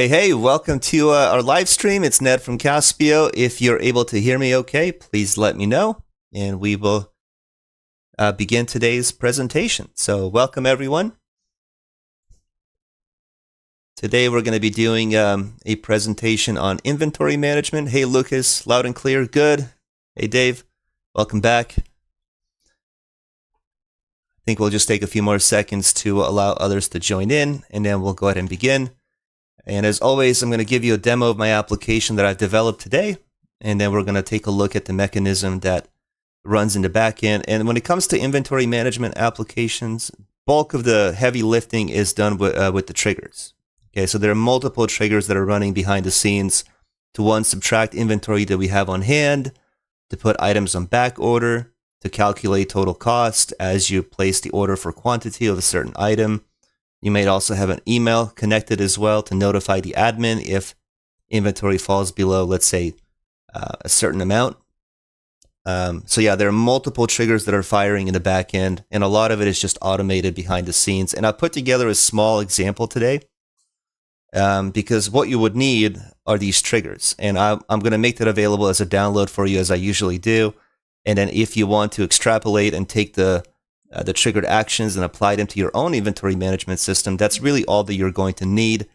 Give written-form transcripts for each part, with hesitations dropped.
Hey, welcome to our live stream. It's Ned from Caspio. If you're able to hear me okay, please let me know, and we will begin today's presentation. So welcome, everyone. Today we're going to be doing a presentation on inventory management. Hey, Lucas, loud and clear. Good. Hey, Dave, welcome back. I think we'll just take a few more seconds to allow others to join in, and then we'll go ahead and begin. And as always, I'm going to give you a demo of my application that I've developed today, and then we're going to take a look at the mechanism that runs in the back end. And when it comes to inventory management applications, bulk of the heavy lifting is done with the triggers. Okay, so there are multiple triggers that are running behind the scenes to, one, subtract inventory that we have on hand, to put items on back order, to calculate total cost as you place the order for quantity of a certain item. You may also have an email connected as well to notify the admin if inventory falls below, let's say, a certain amount. So yeah, there are multiple triggers that are firing in the back end, and a lot of it is just automated behind the scenes. And I put together a small example today because what you would need are these triggers. And I'm going to make that available as a download for you, as I usually do. And then if you want to extrapolate and take the triggered actions and apply them to your own inventory management system, that's really all that you're going to need.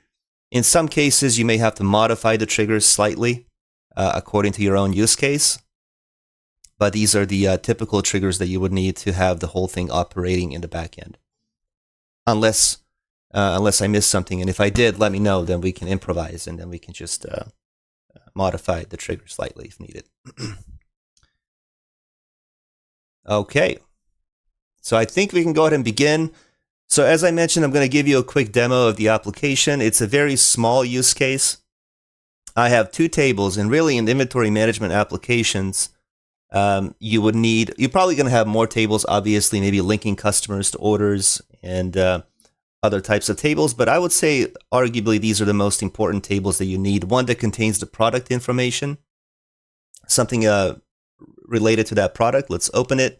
In some cases, you may have to modify the triggers slightly according to your own use case. But these are the typical triggers that you would need to have the whole thing operating in the back end. Unless I missed something, and if I did, let me know, then we can improvise, and then we can just modify the trigger slightly if needed. Okay. So I think we can go ahead and begin. So as I mentioned, I'm going to give you a quick demo of the application. It's a very small use case. I have two tables, and really in inventory management applications, you're probably going to have more tables, obviously, maybe linking customers to orders and other types of tables. But I would say, arguably, these are the most important tables that you need. One that contains the product information, something related to that product. Let's open it.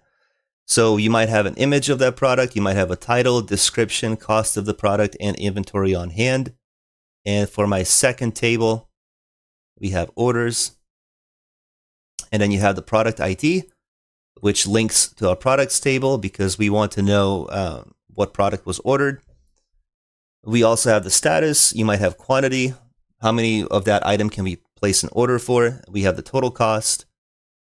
So you might have an image of that product, you might have a title, description, cost of the product, and inventory on hand. And for my second table, we have orders. And then you have the product ID, which links to our products table because we want to know what product was ordered. We also have the status. You might have quantity. How many of that item can we place an order for? We have the total cost.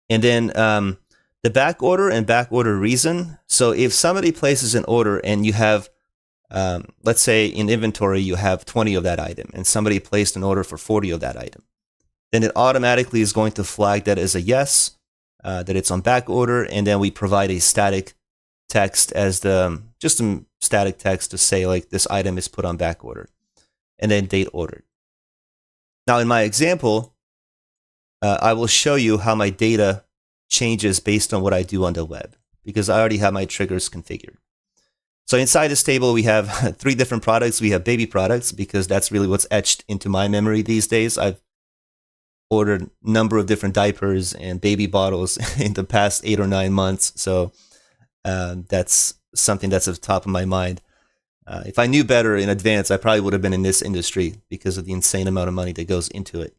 And then the back order and back order reason. So if somebody places an order and you have, let's say in inventory, you have 20 of that item and somebody placed an order for 40 of that item, then it automatically is going to flag that as a yes, that it's on back order. And then we provide a static text as just a static text to say like this item is put on back order and then date ordered. Now in my example, I will show you how my data changes based on what I do on the web because I already have my triggers configured. So inside this table, we have three different products. We have baby products because that's really what's etched into my memory these days. I've ordered a number of different diapers and baby bottles in the past 8 or 9 months. So that's something that's at the top of my mind. If I knew better in advance, I probably would have been in this industry because of the insane amount of money that goes into it.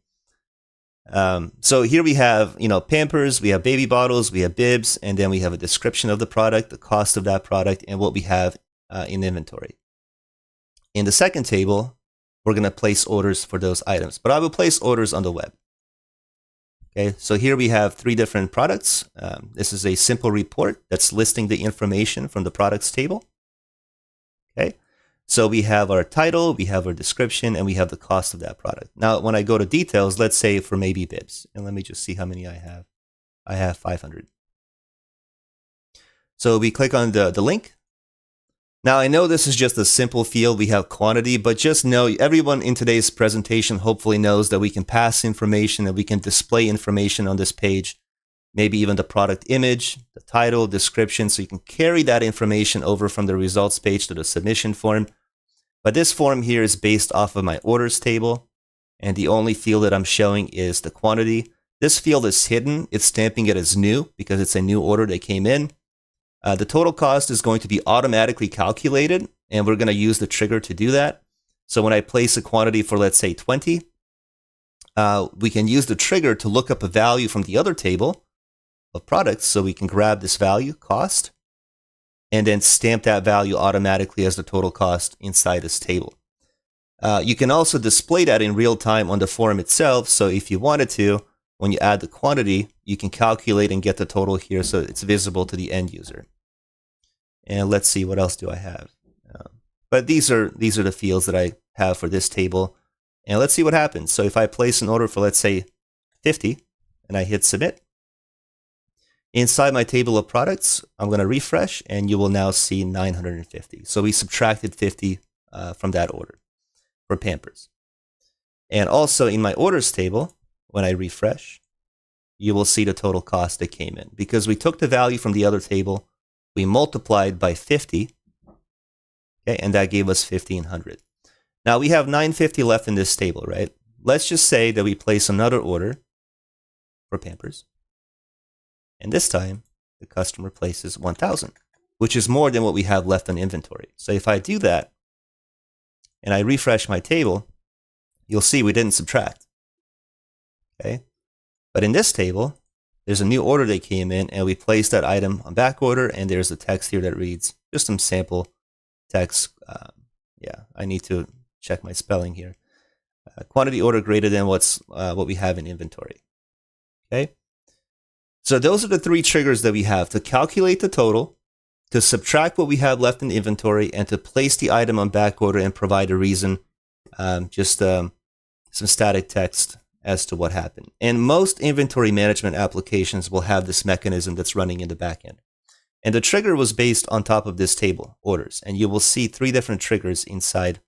So here we have, Pampers, we have baby bottles, we have bibs, and then we have a description of the product, the cost of that product, and what we have in inventory. In the second table, we're going to place orders for those items, but I will place orders on the web. Okay, so here we have 3 different products. This is a simple report that's listing the information from the products table. Okay. So we have our title, we have our description, and we have the cost of that product. Now, when I go to details, let's say for maybe bibs, and let me just see how many I have. I have 500. So we click on the link. Now, I know this is just a simple field. We have quantity, but just know everyone in today's presentation hopefully knows that we can pass information, that we can display information on this page, maybe even the product image, the title, description, so you can carry that information over from the results page to the submission form. But this form here is based off of my orders table, and the only field that I'm showing is the quantity. This field is hidden. It's stamping it as new because it's a new order that came in. The total cost is going to be automatically calculated, and we're going to use the trigger to do that. So when I place a quantity for, let's say, 20, we can use the trigger to look up a value from the other table of products. So we can grab this value, cost, and then stamp that value automatically as the total cost inside this table. You can also display that in real time on the form itself. So if you wanted to, when you add the quantity, you can calculate and get the total here so it's visible to the end user. And let's see, what else do I have? But these are the fields that I have for this table. And let's see what happens. So if I place an order for, let's say, 50, and I hit submit, inside my table of products, I'm going to refresh, and you will now see 950. So we subtracted 50 from that order for Pampers. And also in my orders table, when I refresh, you will see the total cost that came in. Because we took the value from the other table, we multiplied by 50, okay, and that gave us 1,500. Now we have 950 left in this table, right? Let's just say that we place another order for Pampers. And this time, the customer places 1,000, which is more than what we have left in inventory. So if I do that, and I refresh my table, you'll see we didn't subtract. Okay? But in this table, there's a new order that came in, and we placed that item on back order, and there's a text here that reads, just some sample text. Yeah, I need to check my spelling here. Quantity order greater than what we have in inventory. Okay? So those are the three triggers that we have to calculate the total, to subtract what we have left in inventory, and to place the item on back order and provide a reason, some static text as to what happened. And most inventory management applications will have this mechanism that's running in the back end. And the trigger was based on top of this table, orders. And you will see three different triggers inside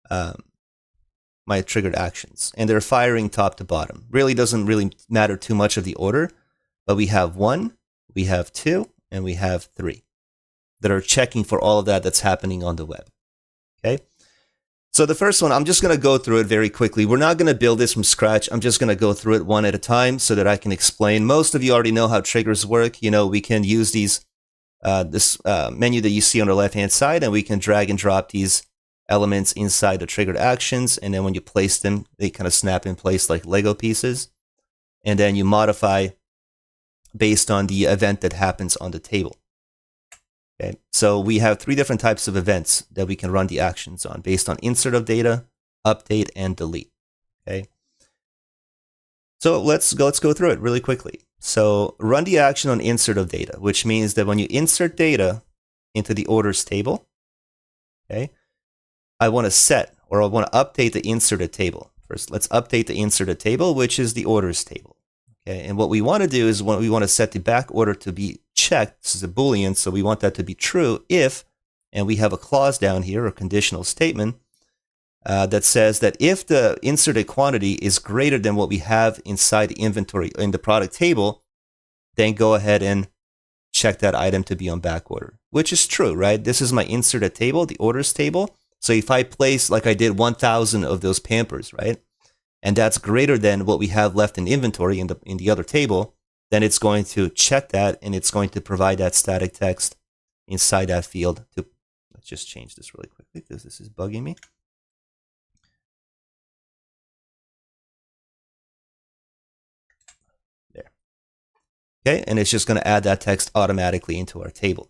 my triggered actions. And they're firing top to bottom. Really doesn't really matter too much of the order, but we have 1, we have 2, and we have 3 that are checking for all of that that's happening on the web. Okay? So the first one, I'm just going to go through it very quickly. We're not going to build this from scratch. I'm just going to go through it one at a time so that I can explain. Most of you already know how triggers work. You know, we can use these this menu that you see on the left-hand side, and we can drag and drop these elements inside the triggered actions. And then when you place them, they kind of snap in place like Lego pieces. And then you modify based on the event that happens on the table. Okay, so we have 3 different types of events that we can run the actions on based on insert of data, update, and delete. Okay, so let's go through it really quickly. So run the action on insert of data, which means that when you insert data into the orders table, okay, I want to set, or I want to update the inserted table. First, let's update the inserted table, which is the orders table. Okay, and what we want to do is we want to set the back order to be checked. This is a Boolean, so we want that to be true if, and we have a clause down here, a conditional statement, that says that if the inserted quantity is greater than what we have inside the inventory in the product table, then go ahead and check that item to be on back order, which is true, right? This is my inserted table, the orders table. So if I place, like I did, 1,000 of those Pampers, right? And that's greater than what we have left in inventory in the other table, then it's going to check that, and it's going to provide that static text inside that field. Let's just change this really quickly because this is bugging me. There. Okay, and it's just going to add that text automatically into our table.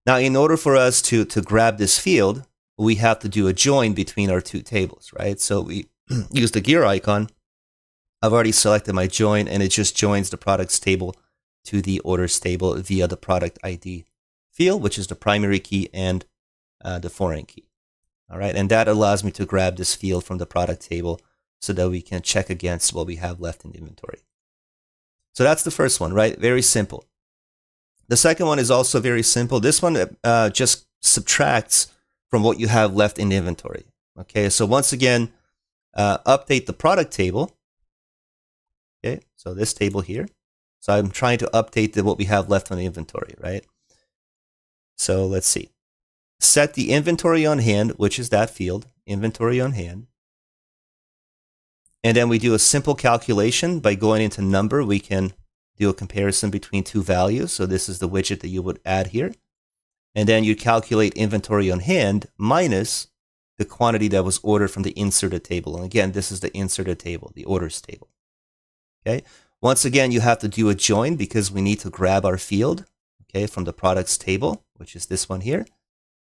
Now, in order for us to grab this field, we have to do a join between our 2 tables, right? So we use the gear icon. I've already selected my join, and it just joins the products table to the orders table via the product ID field, which is the primary key and the foreign key. All right, and that allows me to grab this field from the product table so that we can check against what we have left in inventory. So that's the first one, right? Very simple. The second one is also very simple. This one just subtracts from what you have left in inventory. Okay, so once again, update the product table. Okay, so this table here. So I'm trying to update what we have left on the inventory, right? So let's see. Set the inventory on hand, which is that field, inventory on hand. And then we do a simple calculation by going into number. We can do a comparison between 2 values. So this is the widget that you would add here. And then you calculate inventory on hand minus the quantity that was ordered from the inserted table. And again, this is the inserted table, the orders table. Okay. Once again, you have to do a join because we need to grab our field, okay, from the products table, which is this one here,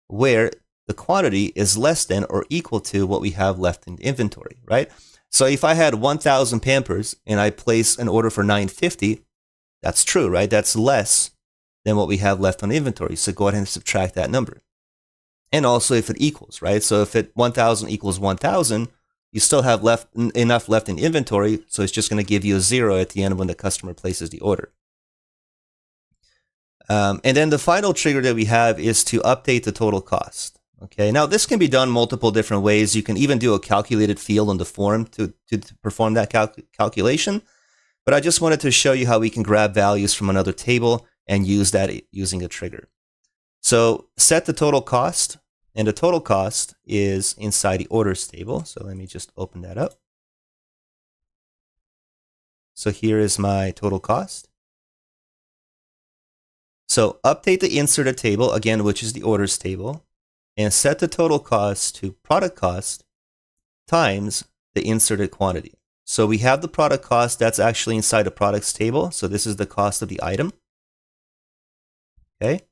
where the quantity is less than or equal to what we have left in inventory, right? So if I had 1,000 Pampers and I place an order for 950, that's true, right? That's less than what we have left on inventory. So go ahead and subtract that number. And also if it equals, right? So if 1,000 equals 1,000, you still have enough left in inventory, so it's just going to give you a 0 at the end when the customer places the order. And then the final trigger that we have is to update the total cost. Okay, now this can be done multiple different ways. You can even do a calculated field on the form to perform that calculation. But I just wanted to show you how we can grab values from another table and use that using a trigger. So set the total cost, and the total cost is inside the orders table. So let me just open that up. So here is my total cost. So update the inserted table, again, which is the orders table, and set the total cost to product cost times the inserted quantity. So we have the product cost that's actually inside the products table. So this is the cost of the item. Okay.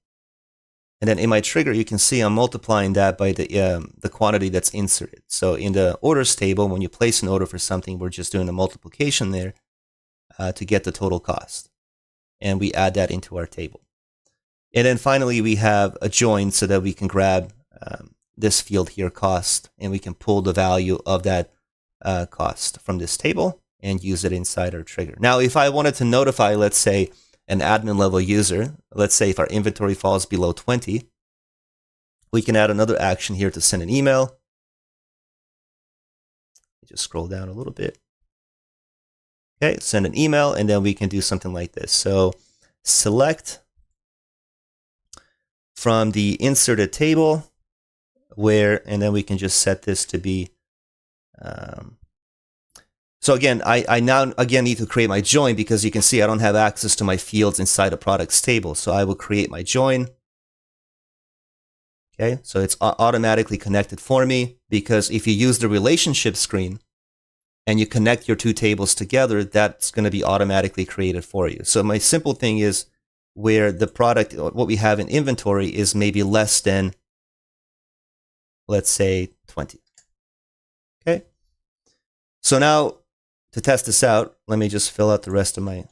And then in my trigger, you can see I'm multiplying that by the quantity that's inserted. So in the orders table, when you place an order for something, we're just doing a multiplication there to get the total cost. And we add that into our table. And then finally, we have a join so that we can grab this field here, cost, and we can pull the value of that cost from this table and use it inside our trigger. Now, if I wanted to notify, let's say, an admin level user, let's say if our inventory falls below 20, we can add another action here to send an email. Just scroll down a little bit. Okay, send an email, and then we can do something like this. So select from the inserted table and then we can just set this to be, so again, I now again need to create my join because you can see I don't have access to my fields inside the products table. So I will create my join. Okay, so it's automatically connected for me because if you use the relationship screen and you connect your two tables together, that's going to be automatically created for you. So my simple thing is where the product, what we have in inventory is maybe less than, let's say 20. Okay. So now to test this out, let me just fill out the rest of my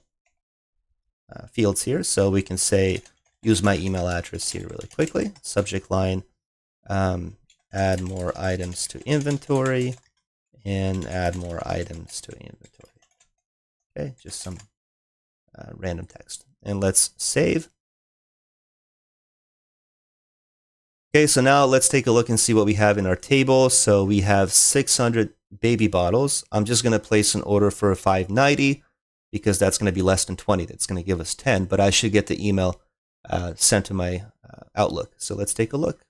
fields here. So we can say, use my email address here really quickly. Subject line, add more items to inventory, and add more items to inventory. Okay, just some random text. And let's save. Okay, so now let's take a look and see what we have in our table. So we have 600 baby bottles. I'm just going to place an order for 590 because that's going to be less than 20. That's going to give us 10, but I should get the email sent to my Outlook. So let's take a look.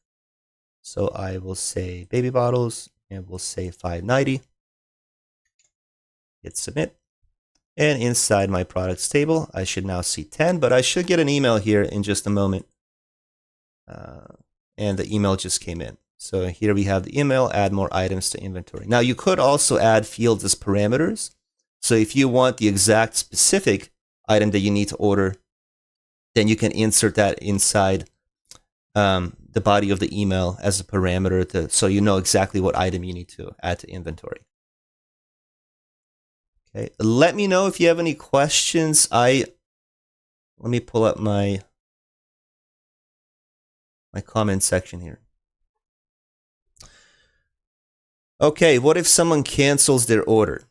So I will say baby bottles and we'll say 590. Hit submit. And inside my products table, I should now see 10, but I should get an email here in just a moment. And the email just came in. So here we have the email, add more items to inventory. Now you could also add fields as parameters. So if you want the exact specific item that you need to order, then you can insert that inside the body of the email as a parameter so you know exactly what item you need to add to inventory. Okay, let me know if you have any questions. Let me pull up my comment section here. Okay, what if someone cancels their order?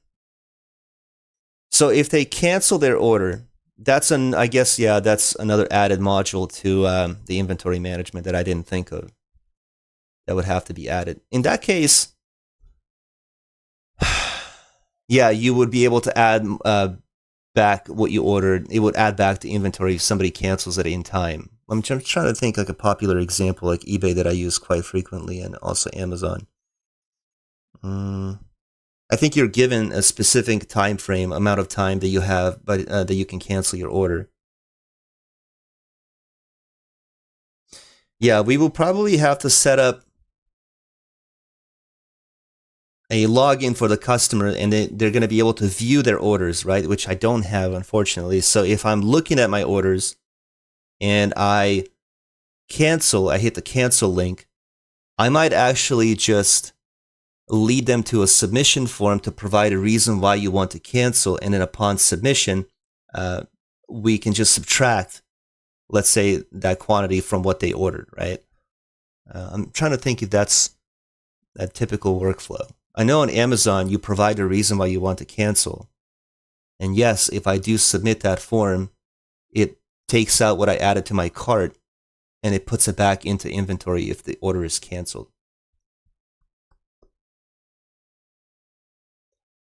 So if they cancel their order, that's I guess, yeah, that's another added module to the inventory management that I didn't think of. That would have to be added. In that case, yeah, you would be able to add back what you ordered. It would add back to inventory if somebody cancels it in time. I'm trying to think like a popular example like eBay that I use quite frequently, and also Amazon. I think you're given a specific time frame, amount of time that you have, but that you can cancel your order. Yeah, we will probably have to set up a login for the customer, and they're going to be able to view their orders, right? Which I don't have, unfortunately. So if I'm looking at my orders and I hit the cancel link, I might actually just lead them to a submission form to provide a reason why you want to cancel. And then upon submission, we can just subtract, let's say, that quantity from what they ordered, right? I'm trying to think if that's that typical workflow. I know on Amazon, you provide a reason why you want to cancel. And yes, if I do submit that form, it takes out what I added to my cart and it puts it back into inventory if the order is canceled.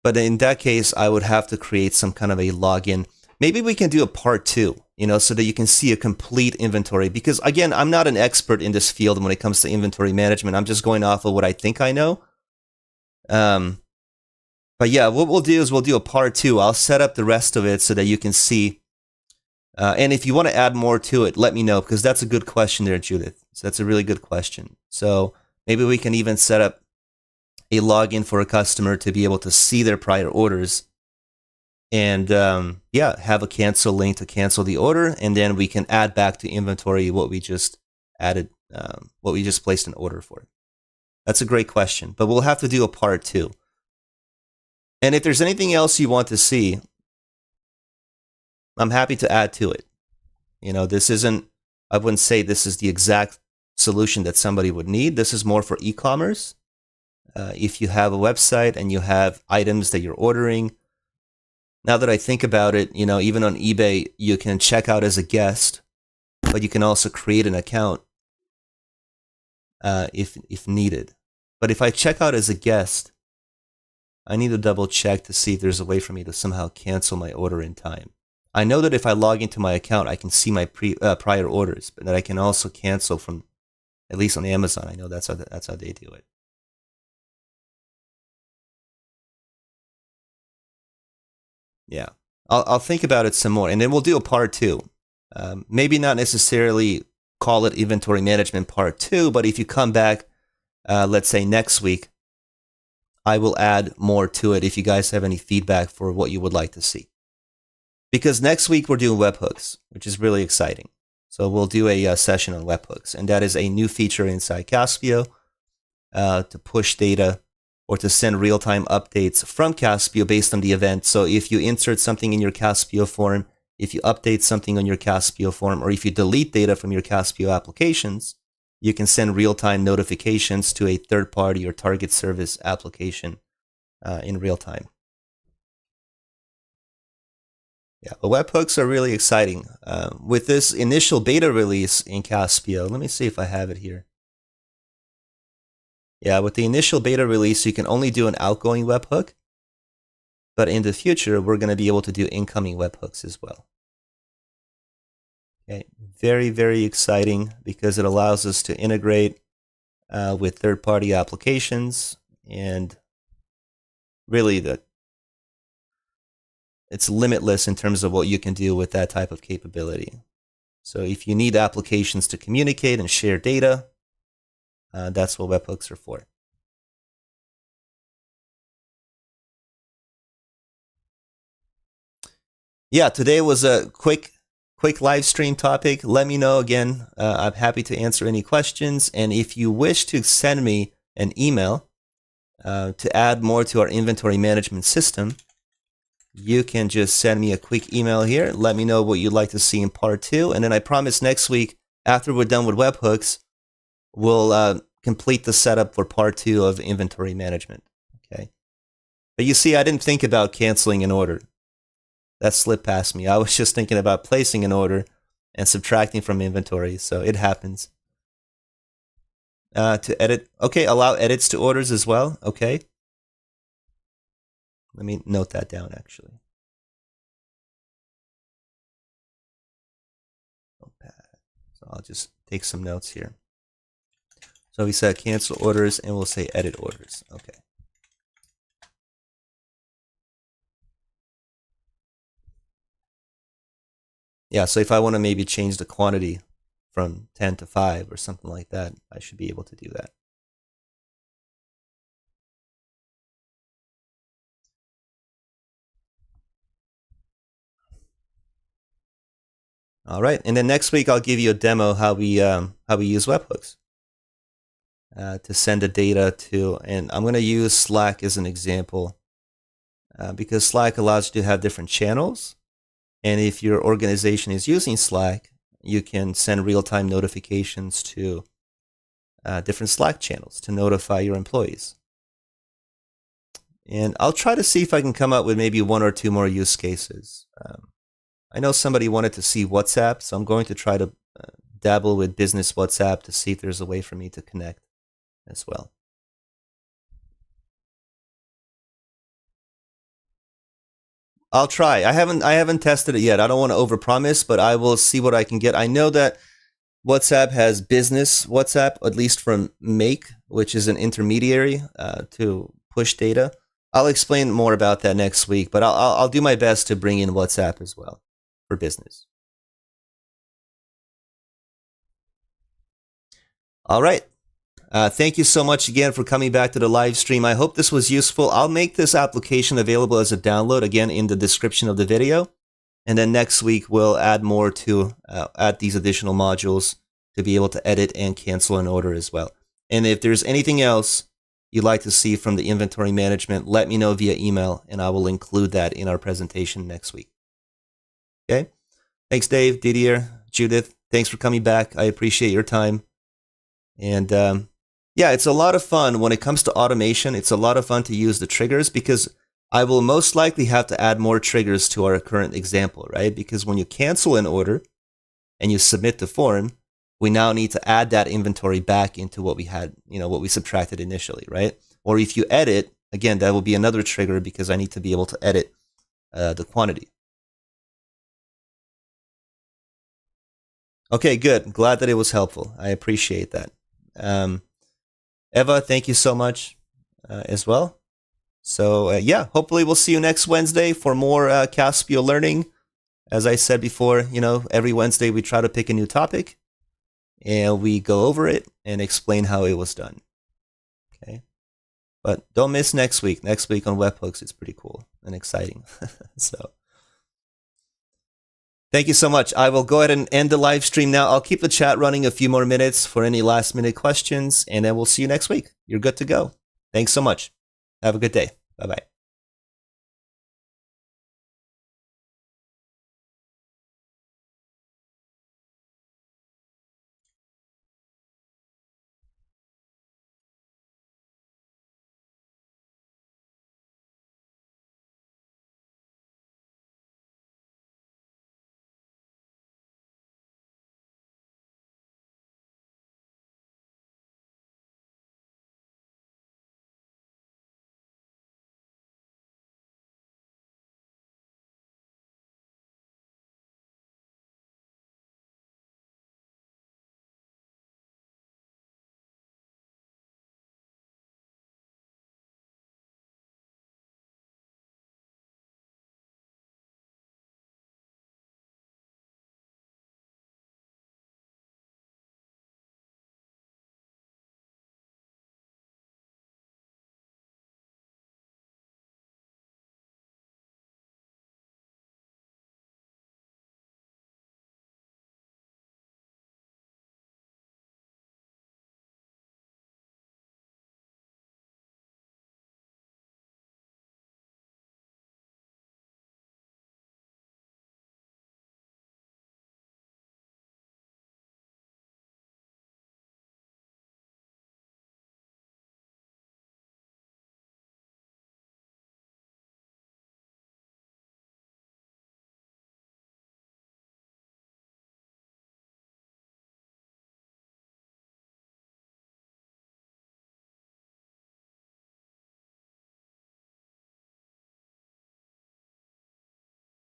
But in that case, I would have to create some kind of a login. Maybe we can do a part 2, so that you can see a complete inventory. Because again, I'm not an expert in this field when it comes to inventory management. I'm just going off of what I think I know. But yeah, what we'll do is we'll do a part 2. I'll set up the rest of it so that you can see. And if you want to add more to it, let me know, because that's a good question there, Judith. So that's a really good question. So maybe we can even set up a login for a customer to be able to see their prior orders. And have a cancel link to cancel the order, and then we can add back to inventory what we just added, what we just placed an order for. That's a great question, but we'll have to do a part 2. And if there's anything else you want to see, I'm happy to add to it. This isn't, I wouldn't say this is the exact solution that somebody would need. This is more for e-commerce. If you have a website and you have items that you're ordering, now that I think about it, even on eBay, you can check out as a guest, but you can also create an account if needed. But if I check out as a guest, I need to double check to see if there's a way for me to somehow cancel my order in time. I know that if I log into my account, I can see my prior orders, but that I can also cancel from, at least on Amazon. I know that's how they do it. Yeah, I'll think about it some more, and then we'll do a part 2. Maybe not necessarily call it inventory management part 2, but if you come back, let's say next week, I will add more to it if you guys have any feedback for what you would like to see. Because next week we're doing webhooks, which is really exciting. So we'll do a session on webhooks, and that is a new feature inside Caspio to push data or to send real-time updates from Caspio based on the event. So if you insert something in your Caspio form, if you update something on your Caspio form, or if you delete data from your Caspio applications, you can send real-time notifications to a third-party or target service application in real time. Yeah, but webhooks are really exciting. With this initial beta release in Caspio, let me see if I have it here. Yeah, with the initial beta release, you can only do an outgoing webhook. But in the future, we're going to be able to do incoming webhooks as well. Okay, very, very exciting because it allows us to integrate with third-party applications, and really it's limitless in terms of what you can do with that type of capability. So if you need applications to communicate and share data, that's what webhooks are for. Yeah, today was a quick live stream topic. Let me know again. I'm happy to answer any questions. And if you wish to send me an email to add more to our inventory management system, you can just send me a quick email here. Let me know what you'd like to see in part 2. And then I promise next week, after we're done with webhooks, we'll complete the setup for part 2 of inventory management. Okay. But you see, I didn't think about canceling an order. That slipped past me. I was just thinking about placing an order and subtracting from inventory. So it happens. To edit. Okay, allow edits to orders as well. Okay. Let me note that down, actually. So I'll just take some notes here. So we said cancel orders, and we'll say edit orders. Okay. Yeah, so if I want to maybe change the quantity from 10 to 5 or something like that, I should be able to do that. All right, and then next week I'll give you a demo how we use webhooks to send the data to, and I'm going to use Slack as an example because Slack allows you to have different channels, and if your organization is using Slack, you can send real-time notifications to different Slack channels to notify your employees. And I'll try to see if I can come up with maybe one or two more use cases. I know somebody wanted to see WhatsApp, so I'm going to try to dabble with business WhatsApp to see if there's a way for me to connect as well. I'll try. I haven't tested it yet. I don't want to overpromise, but I will see what I can get. I know that WhatsApp has business WhatsApp, at least from Make, which is an intermediary to push data. I'll explain more about that next week, but I'll do my best to bring in WhatsApp as well for business. All right. Thank you so much again for coming back to the live stream. I hope this was useful. I'll make this application available as a download again in the description of the video. And then next week, we'll add more to add these additional modules to be able to edit and cancel an order as well. And if there's anything else you'd like to see from the inventory management, let me know via email, and I will include that in our presentation next week. Okay? Thanks, Dave, Didier, Judith. Thanks for coming back. I appreciate your time. And yeah, it's a lot of fun when it comes to automation. It's a lot of fun to use the triggers because I will most likely have to add more triggers to our current example, right? Because when you cancel an order and you submit the form, we now need to add that inventory back into what we had, what we subtracted initially, right? Or if you edit, again, that will be another trigger because I need to be able to edit the quantity. Okay, good. Glad that it was helpful. I appreciate that. Eva, thank you so much as well. So yeah, hopefully we'll see you next Wednesday for more Caspio learning. As I said before, every Wednesday we try to pick a new topic and we go over it and explain how it was done. Okay, but don't miss next week. Next week on webhooks, it's pretty cool and exciting. So thank you so much. I will go ahead and end the live stream now. I'll keep the chat running a few more minutes for any last minute questions, and then we'll see you next week. You're good to go. Thanks so much. Have a good day. Bye-bye.